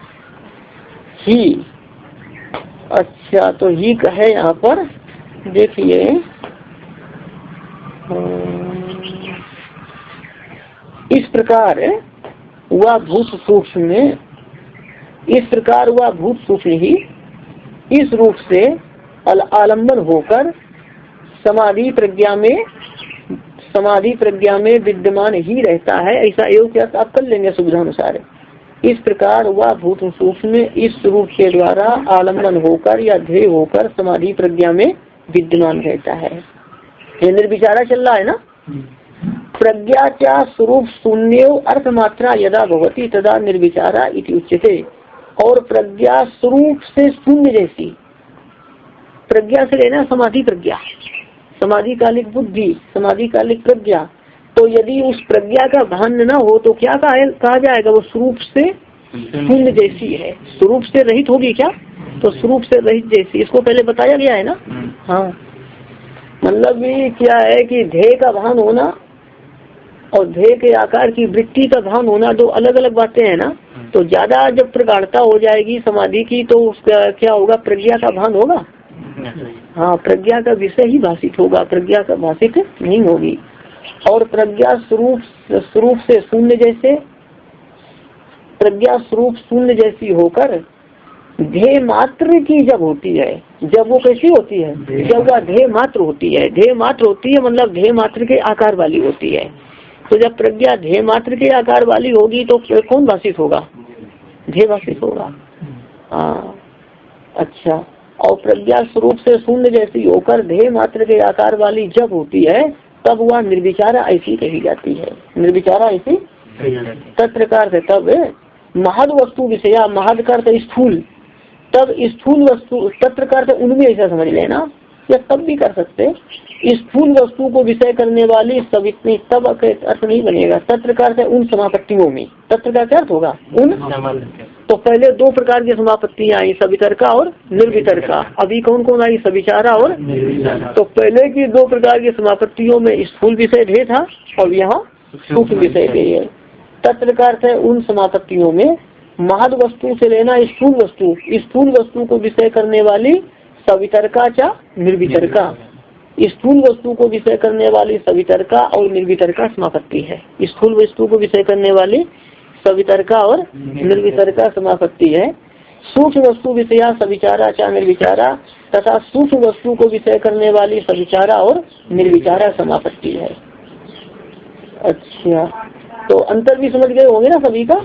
ही। अच्छा, तो ही कहे यहाँ पर देखिए, इस प्रकार वह भूत सूक्ष्म में, इस प्रकार वह भूत सूक्ष्म ही इस रूप से आलम्बन होकर समाधि प्रज्ञा में विद्यमान ही रहता है। ऐसा योग क्या आप कर लेंगे सुविधा अनुसार। इस प्रकार वह भूत सूक्ष्म इस रूप के द्वारा आलम्बन होकर या ध्येय होकर समाधि प्रज्ञा में विद्यमान रहता है। ये निर्विचारा चल रहा है ना, प्रज्ञा क्या स्वरूप शून्य अर्थ मात्रा यदा भवती तदा निर्विचारा इति उच्यते। और प्रज्ञा स्वरूप से शून्य जैसी, प्रज्ञा से लेना समाधि प्रज्ञा, समाधि कालिक बुद्धि, समाधि कालिक प्रज्ञा। तो यदि उस प्रज्ञा का भान न हो तो क्या कहा जाएगा? वो स्वरूप से शून्य जैसी है। स्वरूप से रहित होगी क्या? तो स्वरूप से रहित जैसी, इसको पहले बताया गया है ना। हाँ, मतलब ये क्या है कि ध्येय का भान होना और ध्येय के आकार की वृत्ति का भान होना दो अलग अलग बातें हैं ना। तो ज्यादा जब प्रगाढ़ता हो जाएगी समाधि की तो उसका क्या होगा? प्रज्ञा का भान होगा। हाँ, प्रज्ञा का विषय ही भाषित होगा, प्रज्ञा का भाषित नहीं होगी। और प्रज्ञा स्वरूप से शून्य जैसे, प्रज्ञा स्वरूप शून्य जैसी होकर ध्येय मात्र की जब होती है, जब वो कैसी होती है? जब वह ध्येय मात्र होती है। ध्येय मात्र होती है मतलब ध्येय मात्र के आकार वाली होती है। तो जब प्रज्ञा ध्येय मात्र के आकार वाली होगी तो कौन भाषित होगा? ध्येय भाषित होगा। हाँ, अच्छा। और प्रज्ञा स्वरूप से शून्य जैसी होकर ध्येय मात्र के आकार वाली जब होती है तब वह निर्विचारा ऐसी कही जाती है। निर्विचारा ऐसी तत्प्रकार से तब महद वस्तु विषया, महद का अर्थ स्थूल, तब स्थूल वस्तु तत्प्रकार से उनमें ऐसा समझ लेना, या तब भी कर सकते। स्थूल वस्तु को विषय करने वाली सवितनी, तब अर्थ नहीं बनेगा। तत्प्रकार से उन समापत्तियों में, तत्प्रकार का अर्थ होगा उन। तो पहले दो प्रकार की समापत्तियां आई, सवितर्का और निर्वितर्का। अभी कौन कौन आई? सविचारा और। तो पहले की दो प्रकार की समापत्तियों में स्थूल विषय ध्येय था और यहाँ सूक्ष्म विषय ध्येय है। तत्प्रकार से उन समापत्तियों में महद वस्तु से लेना स्थूल वस्तु, स्थूल वस्तु को विषय करने वाली सवितर्का चा निर्वितर्का, स्थूल वस्तु को विषय करने वाली सवितर्का और निर्वितर्का समापत्ति है। स्थूल वस्तु को विषय करने वाली सवितर्का और निर्वितर्का समापत्ति है। सूक्ष्म वस्तु विषया सविचारा चा निर्विचारा तथा सूक्ष्म वस्तु को विषय करने वाली सविचारा और निर्विचारा समापत्ति है। अच्छा, तो अंतर भी समझ गए होंगे ना सभी का।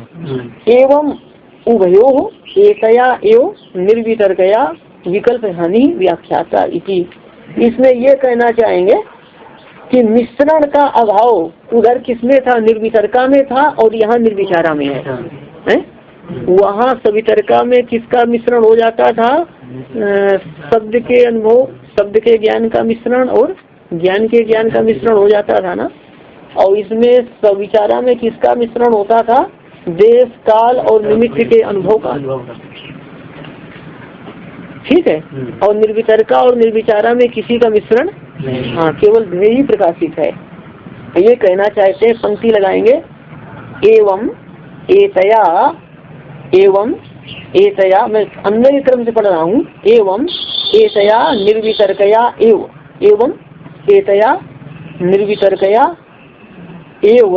एवं उभयो एकया एवं निर्वितर्कया विकल्प हानि व्याख्याता इति। इसमें ये कहना चाहेंगे कि मिश्रण का अभाव उधर किसमें था? निर्वितर्का में था और यहाँ निर्विचारा में है। वहाँ सवितर्का में किसका मिश्रण हो जाता था? शब्द के अनुभव, शब्द के ज्ञान का मिश्रण और ज्ञान के ज्ञान का मिश्रण हो जाता था ना। और इसमें सविचारा में किसका मिश्रण होता था? देश काल और निमित्त के अनुभव का। ठीक है। और निर्वितर्का और निर्विचारा में किसी का मिश्रण, हाँ, केवल ध्येय ही प्रकाशित है। ये कहना चाहते हैं, पंक्ति लगाएंगे, एवं एतया, एवं एतया, मैं अन्य क्रम से पढ़ रहा हूँ। एवं एतया निर्वितर्कया एवं एतया निर्वितर्कया एव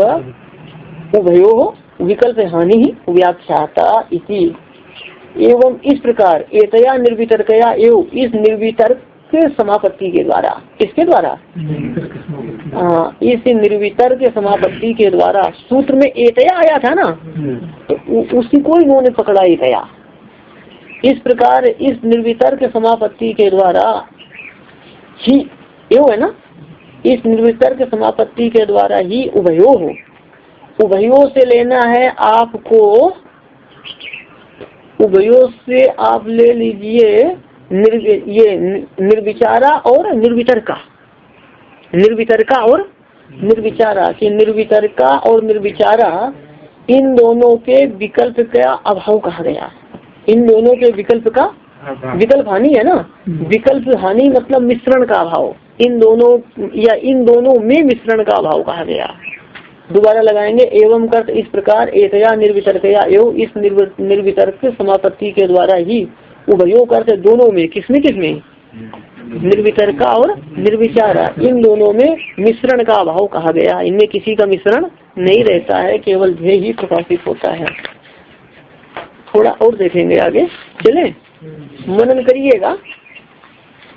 उभयो विकल्प हानि व्याख्याता इति। एवं इस प्रकार एतया निर्वितर्कया एव, इस निर्वितर्क समापत्ति के द्वारा, किसके द्वारा? इस निर्वितर्क समापत्ति के द्वारा। सूत्र में एतया आया था ना, तो उसी को इन्होंने पकड़ा एतया। इस प्रकार इस निर्वितर्क समापत्ति के द्वारा ही, एव है ना, इस निर्वितर्क समापत्ति के द्वारा ही उभयो हो, उभयो से लेना है आपको, उभयो से आप ले लीजिए ये निर्विचारा और निर्वितर्का, निर्वितर्का और निर्विचारा, कि निर्वितर्का और निर्विचारा इन दोनों के विकल्प का अभाव कहा गया। इन दोनों के विकल्प का, विकल्प हानि है ना, विकल्प हानि मतलब मिश्रण का अभाव। इन दोनों या इन दोनों में मिश्रण का अभाव कहा गया। दोबारा लगाएंगे, एवं कर्त इस प्रकार एतया निर्वितर्कया एवं, इस निर्वितर्क समापत्ति के द्वारा ही उभयो कर्त दोनों में, किसमें किसमें? निर्वितर्का और निर्विचारा, इन दोनों में मिश्रण का अभाव कहा गया। इनमें किसी का मिश्रण नहीं रहता है, केवल ध्येय ही प्रकाशित होता है। थोड़ा और देखेंगे आगे, चले मनन करिएगा।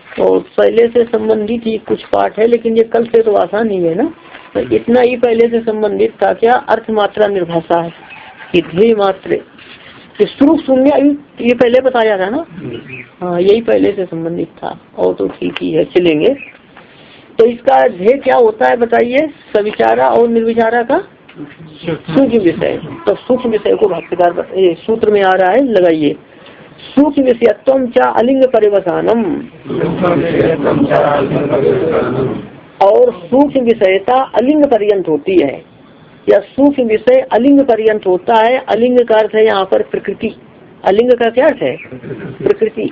तो पहले से संबंधित ही कुछ पाठ है, लेकिन ये कल से तो आसान ही है ना। तो इतना ही पहले से संबंधित था। क्या? अर्थ मात्रा निर्भाषा है कि ध्येय मात्र स्वरूप शून्य, ये पहले बताया था ना। हाँ, यही पहले से संबंधित था, और तो ठीक ही है। चलेंगे, तो इसका ध्येय क्या होता है बताइए? सविचारा और निर्विचारा का सूक्ष्म विषय। तो सूक्ष्म विषय को भाष्यकार सूत्र में आ रहा है, लगाइए। सूक्ष्म विषयत्वम च अलिंग परिवसानम, और सूक्ष्म विषयता अलिंग पर्यंत होती है, या सूक्ष्म विषय अलिंग पर्यंत होता है। अलिंग का अर्थ है यहाँ पर प्रकृति। अलिंग का क्या अर्थ है? प्रकृति।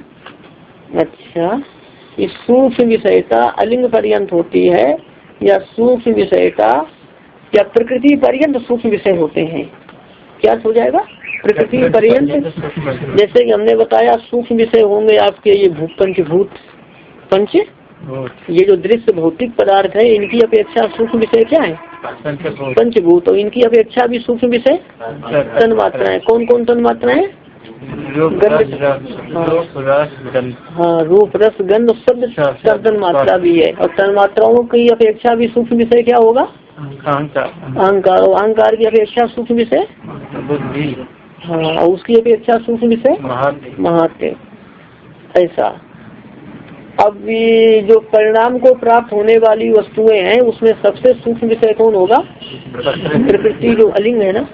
अच्छा, इस सूक्ष्म विषयता अलिंग पर्यंत होती है, या सूक्ष्म विषयता या प्रकृति पर्यंत सूक्ष्म विषय होते हैं। क्या हो जाएगा? प्रकृति पर्यंत। जैसे कि हमने बताया सूक्ष्म विषय होंगे आपके ये पंचभूत, पंच, ये जो दृश्य भौतिक पदार्थ है, इनकी अपेक्षा सूक्ष्म विषय क्या है? पंचभूत। और इनकी अपेक्षा भी सूक्ष्म विषय तन मात्राएं। कौन कौन तन मात्राएं? हाँ, रूप रस गंध शब्द तन मात्रा भी है। और तन मात्राओं की अपेक्षा भी सूक्ष्म विषय क्या होगा? अहंकार। और अहंकार की अपेक्षा सूक्ष्म विषय बुद्धि। हाँ, और उसकी अपेक्षा सूक्ष्म विषय महात्म्य। ऐसा। अब ये जो परिणाम को प्राप्त होने वाली वस्तुएं हैं, उसमें सबसे सूक्ष्म विषय कौन होगा? प्रकृति, जो अलिंग है ना।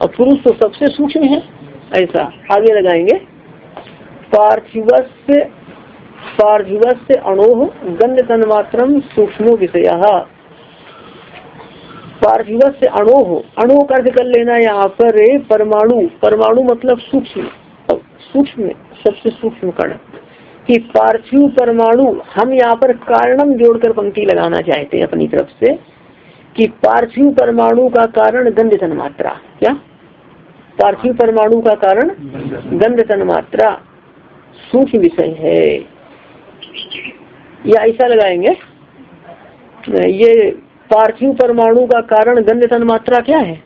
और पुरुष तो सबसे सूक्ष्म है। ऐसा आगे लगाएंगे। पार्थिवस्य अणोः गंध तन्मात्रम सूक्ष्मो विषयः। पार्थिवस्य अणोः, अणु का अर्थ कर लेना यहाँ पर परमाणु। परमाणु मतलब सूक्ष्म, सूक्ष्म सबसे सूक्ष्म कण। कि पार्थिव परमाणु, हम यहाँ पर कारणम जोड़कर पंक्ति लगाना चाहते हैं अपनी तरफ से, कि पार्थिव परमाणु का कारण गंध तन्मात्रा। क्या? पार्थिव परमाणु का कारण गंध तन्मात्रा सूक्ष्म विषय है, या ऐसा लगाएंगे। ये पार्थिव परमाणु का कारण गंध तन्मात्रा क्या है?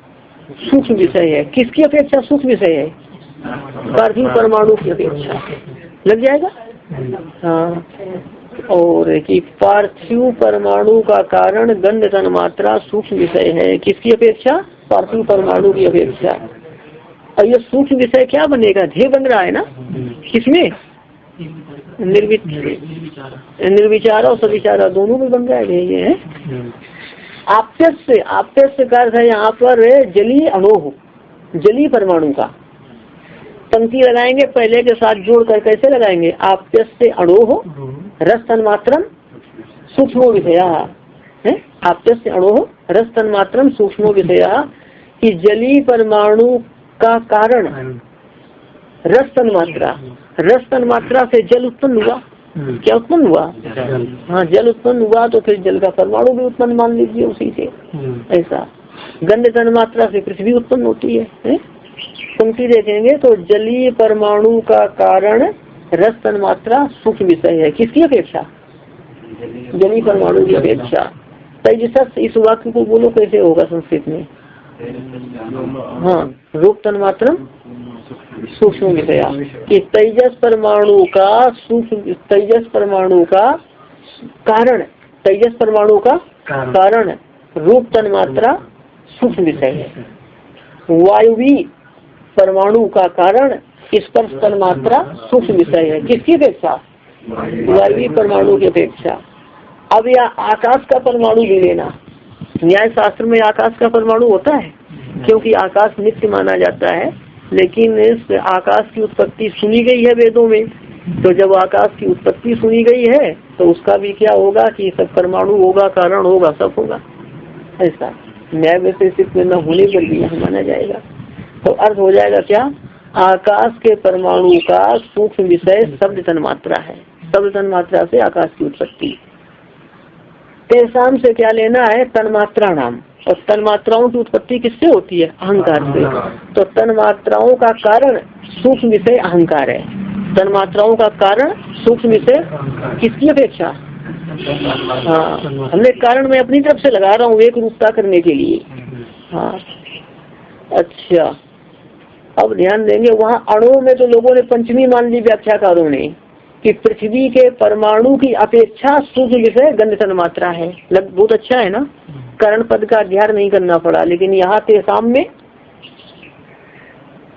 सूक्ष्म विषय है। किसकी अपेक्षा सूक्ष्म विषय है? पार्थिव परमाणु की अपेक्षा। लग जाएगा? हाँ। और कि पार्थिव परमाणु का कारण गंध तन्मात्रा सूक्ष्म विषय है। किसकी अपेक्षा? पार्थिव परमाणु की अपेक्षा। और ये सूक्ष्म विषय क्या बनेगा? ध्येय बन रहा है ना। किसमें? निर्विचारा और सविचारा दोनों में बन रहा है ध्येय है। आप्यस्य, आप्यस्य का अर्थ है यहाँ पर जलीय अणोः, जलीय परमाणु का। पंक्ति लगाएंगे पहले के साथ जोड़कर। कैसे लगाएंगे? आप्यस्य अणोः रस तन्मात्रम सूक्ष्मो विषयः है। आप्यस्य अणोः रस तन्मात्रम सूक्ष्मो विषयः, कि जलीय परमाणु का कारण रस तन्मात्रा। रस तन्मात्रा से जल उत्पन्न हुआ। क्या उत्पन्न हुआ? हाँ, जल उत्पन्न हुआ तो फिर जल का परमाणु भी उत्पन्न मान लीजिए उसी से। ऐसा। गंध तन्मात्रा से पृथ्वी उत्पन्न होती है। पंक्ति देखेंगे तो जलीय परमाणु का कारण रस तन्मात्रा सूक्ष्म विषय है। किसकी अपेक्षा? जलीय परमाणु की अपेक्षा। तेजस, इस वाक्य को बोलो कैसे होगा संस्कृत में? हाँ, रूप तन्मात्रम सूक्ष्म विषया। कि तेजस परमाणु का सूक्ष्म, तेजस परमाणु का कारण, तेजस परमाणु का कारण रूप तन्मात्रा सूक्ष्म विषय है। वायुवी परमाणु का कारण स्पर्श तन्मात्रा सूक्ष्म विषय है। किसकी अपेक्षा? वायुवी परमाणु की अपेक्षा। अब यह आकाश का परमाणु भी लेना। न्याय शास्त्र में आकाश का परमाणु होता है, क्योंकि आकाश नित्य माना जाता है। लेकिन इस आकाश की उत्पत्ति सुनी गई है वेदों में। तो जब आकाश की उत्पत्ति सुनी गई है तो उसका भी क्या होगा? कि सब परमाणु होगा, कारण होगा, सब होगा। ऐसा न्याय वैशेषिक में न होने पर भी यह माना जाएगा। तो अर्थ हो जाएगा क्या? आकाश के परमाणु का सूक्ष्म विषय शब्द तन्मात्रा है। शब्द तन्मात्रा से आकाश की उत्पत्ति। तेसाम से क्या लेना है? तन्मात्रा नाम। और तन्मात्राओं की उत्पत्ति किससे होती है? अहंकार से। तो तन्मात्राओं का कारण सूक्ष्म विषय अहंकार है। तन्मात्राओं का कारण सूक्ष्म विषय किसकी अपेक्षा? हाँ, हमने कारण में अपनी तरफ से लगा रहा हूँ एक रूपता करने के लिए। हाँ, अच्छा। अब ध्यान देंगे, वहाँ अणुओं में तो लोगों ने पंचमी मान ली व्याख्याकारों ने, कि पृथ्वी के परमाणु की अपेक्षा सूक्ष्म विषय गंध तन्मात्रा है। बहुत अच्छा है ना, करण पद का अध्ययन नहीं करना पड़ा। लेकिन यहाँ तेसाम में,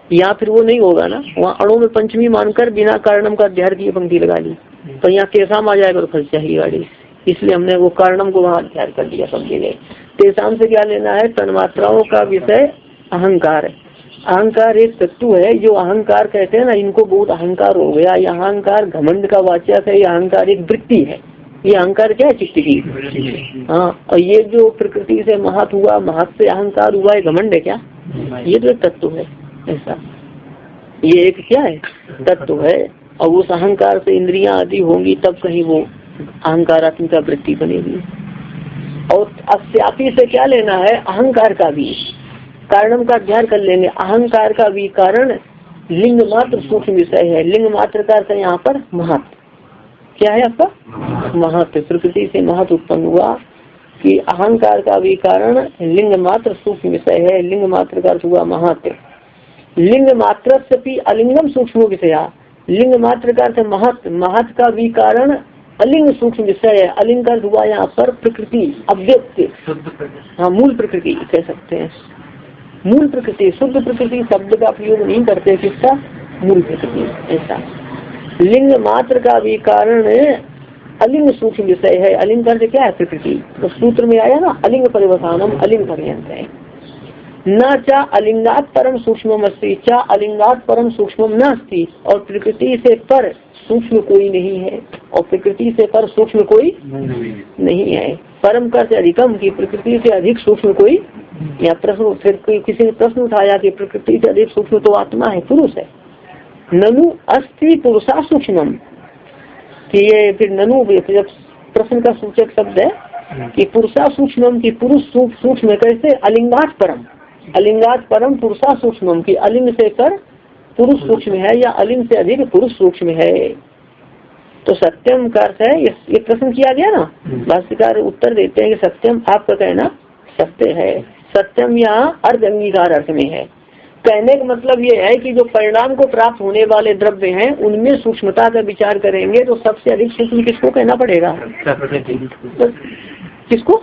यहाँ फिर वो नहीं होगा ना। वहाँ अणु में पंचमी मानकर बिना कारणम का अध्ययन की पंक्ति लगा ली, तो यहाँ तेसाम आ जाएगा तो फंस जाएगी गाड़ी। इसलिए हमने वो कारणम को वहाँ अध्ययन कर दिया सब जगह। तेसाम से क्या लेना है, तन्मात्राओं का विषय अहंकार। अहंकार एक तत्व है जो अहंकार कहते हैं ना, इनको बहुत अहंकार हो गया। यह अहंकार घमंड का वाचक है, यह अहंकार एक वृत्ति है। ये अहंकार क्या है, चित्त की। हाँ, और ये जो प्रकृति से महत हुआ, महत से अहंकार हुआ, ये घमंड है क्या? ये तो एक तत्व है ऐसा, ये एक क्या है, तत्व है। और उस अहंकार से इंद्रियां आदि होंगी तब कहीं वो अहंकारात्मिक वृत्ति बनेगी। और अस्यापी से क्या लेना है, अहंकार का भी कारणम का अध्ययन कर लेंगे। अहंकार का भी कारण लिंग मात्र सूक्ष्म विषय है। लिंग मात्र का अर्थ यहाँ पर महत, क्या है आपका, महत। प्रकृति से महत उत्पन्न हुआ कि अहंकार का भी कारण लिंग मात्र सूक्ष्म विषय है। लिंग मात्र का अर्थ हुआ महत। लिंग मात्र से अलिंगम सूक्ष्म विषया, लिंग मात्र का अर्थ महत, महत का भी कारण अलिंग सूक्ष्म विषय है। अलिंग का अर्थ हुआ यहाँ पर प्रकृति, अव्यक्त, हाँ मूल प्रकृति कह सकते हैं। मूल प्रकृति, शुद्ध प्रकृति शब्द का प्रयोग नहीं करते, किसका, मूल प्रकृति ऐसा। लिंग मात्र का भी कारण अलिंग सूक्ष्म विषय है। अलिंग का अर्थ क्या है, प्रकृति। तो सूत्र में आया ना, अलिंग परिवसानम अलिंग पर्यंत है। न चा अलिंगात परम सूक्ष्म अस्ति, चा अलिंगात परम सूक्ष्म नास्ति, और प्रकृति से पर सूक्ष्म कोई नहीं है, और प्रकृति से पर सूक्ष्म कोई नहीं है। परम का से अधिकम की प्रकृति से अधिक सूक्ष्म कोई, या प्रश्न फिर किसी ने प्रश्न उठाया कि प्रकृति से अधिक सूक्ष्म तो आत्मा है, पुरुष है। ननु अस्ति पुरुषा सूक्ष्मम, कि ये फिर ननु जब प्रश्न का सूचक शब्द है कि पुरुषा सूक्ष्मम की पुरुष सूक्ष्म कैसे, अलिंगात परम, अलिंगात परम पुरुषा सूक्ष्मम की अलिंग से कर पुरुष सूक्ष्म है, या अलिंग से अधिक पुरुष सूक्ष्म है। तो सत्यम का अर्थ है, ये प्रश्न किया गया ना, भाष्यकार उत्तर देते हैं कि सत्यम आपका कहना सत्य है। सत्यम यहाँ अर्ध अंगीकार अर्थ में है। कहने का मतलब ये है कि जो परिणाम को प्राप्त होने वाले द्रव्य हैं उनमें सूक्ष्मता का विचार करेंगे तो सबसे अधिक सूक्ष्म किसको कहना पड़ेगा, किसको,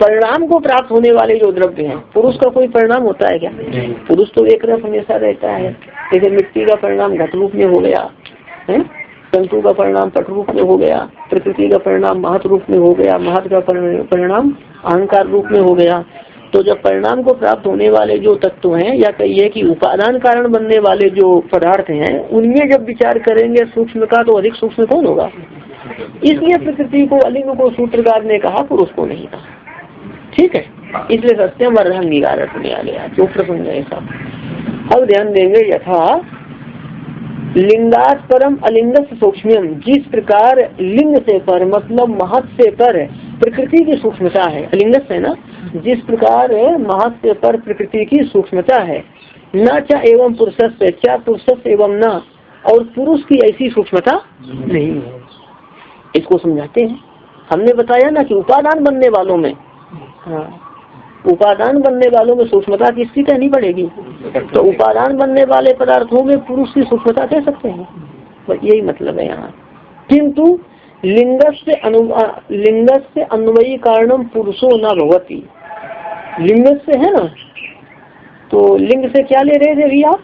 परिणाम को प्राप्त होने वाले जो द्रव्य हैं। पुरुष का कोई परिणाम होता है क्या, पुरुष तो एक रस हमेशा रहता है। जैसे मिट्टी का परिणाम घट रूप में हो गया है, तंतु का परिणाम पट रूप में हो गया, प्रकृति का परिणाम महत रूप में हो गया, महत का परिणाम अहंकार रूप में हो गया। तो जब परिणाम को प्राप्त होने वाले जो तत्व हैं, या कहिए कि उपादान कारण बनने वाले जो पदार्थ हैं, उनमें जब विचार करेंगे सूक्ष्म का, तो अधिक सूक्ष्म कौन होगा। इसलिए प्रकृति को, अलिंग को सूत्रकार ने कहा, पुरुष को नहीं कहा। ठीक है, इसलिए सत्यम अर्धांगीकार में आ गया जो प्रसंग है ऐसा। अब ध्यान देंगे, यथा लिंगात परम अलिंगस सूक्ष्म, जिस प्रकार लिंग से पर मतलब महत से पर प्रकृति की सूक्ष्मता है, अलिंगस है ना, जिस प्रकार महत से पर प्रकृति की सूक्ष्मता है। न चा एवं पुरुष से, चा पुरुष एवं न, और पुरुष की ऐसी सूक्ष्मता नहीं है। इसको समझाते हैं। हमने बताया ना कि उपादान बनने वालों में, हाँ, उपादान बनने वालों में सूक्ष्मता किसकी कहनी पड़ेगी, तो उपादान बनने वाले पदार्थों में पुरुष की सूक्ष्मता कह सकते हैं, बस यही मतलब है यहाँ। किंतु लिंगस से अन्वयी कारणम पुरुषो न भवति, लिंगस से है ना, तो लिंग से क्या ले रहे थे अभी आप,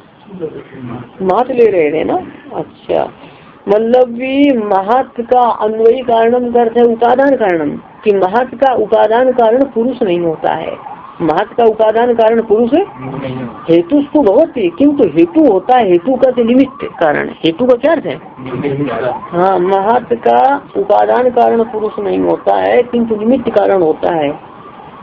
महत ले रहे थे ना। अच्छा, मतलब भी महत का अन्वयी कारणम करते है उपादान कारणम, कि महत का उपादान कारण पुरुष नहीं होता है। महत का उपादान कारण पुरुष है, हेतु तो बहुत ही, किंतु हेतु होता है, हेतु का तो निमित्त कारण, हेतु का क्या अर्थ है, हाँ, महत का उपादान कारण पुरुष नहीं होता है, किंतु निमित्त कारण होता है।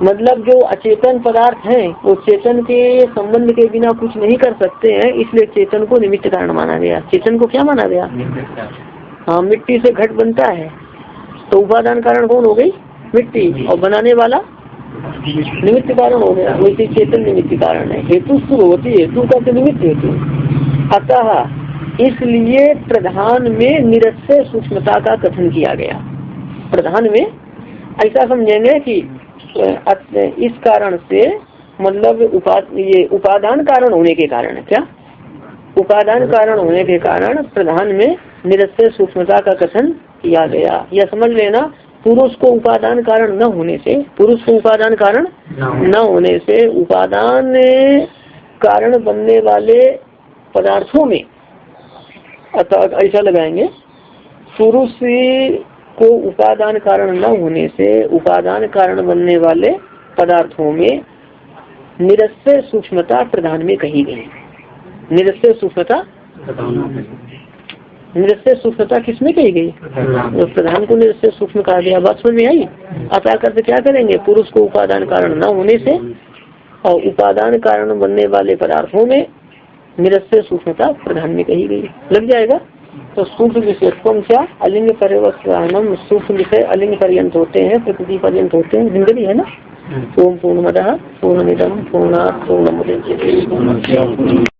मतलब जो अचेतन पदार्थ हैं वो चेतन के संबंध के बिना कुछ नहीं कर सकते हैं, इसलिए चेतन को निमित्त कारण माना गया। चेतन को क्या माना गया, हाँ, मिट्टी से घट बनता है तो उपादान कारण कौन हो गई, मिट्टी, और बनाने वाला निमित्त कारण हो गया। वैसे चेतन निमित्त कारण है। हेतु होती है, हेतु का निमित्त हेतु। अतः इसलिए प्रधान में निरस्य सूक्ष्मता का कथन किया गया। प्रधान में ऐसा समझेंगे कि इस कारण से, मतलब ये उपादान कारण होने के कारण, क्या उपादान कारण होने के कारण प्रधान में निरस्य सूक्ष्मता का कथन किया गया। यह समझ लेना, पुरुष को उपादान कारण न होने से, पुरुष को उपादान कारण न होने से उपादान कारण बनने वाले पदार्थों में, अतः ऐसा लगाएंगे, पुरुष को उपादान कारण न होने से उपादान कारण बनने वाले पदार्थों में निरस्य सूक्ष्मता प्रधान में कही गई। निरस्य सूक्ष्मता, निरस्य सूक्ष्मता किसमें कही गई? तो प्रधान को निरस्य सूक्ष्म कहा गया। बात समझ में आई? अतः करते क्या करेंगे? पुरुष को उपादान कारण न होने से और उपादान कारण बनने वाले पदार्थों में निरस्य सूक्ष्मता प्रधान में कही गई। लग जाएगा। तो सूक्ष्म विषयत्व क्या? अलिंग पर्यवसानम, सूक्ष्म विषय अलिंग पर्यंत होते हैं, प्रकृति पर्यंत होते हैं, जिंदगी है ना। ओम पूर्णमदः पूर्णमिदं पूर्णात् पूर्णमुदच्यते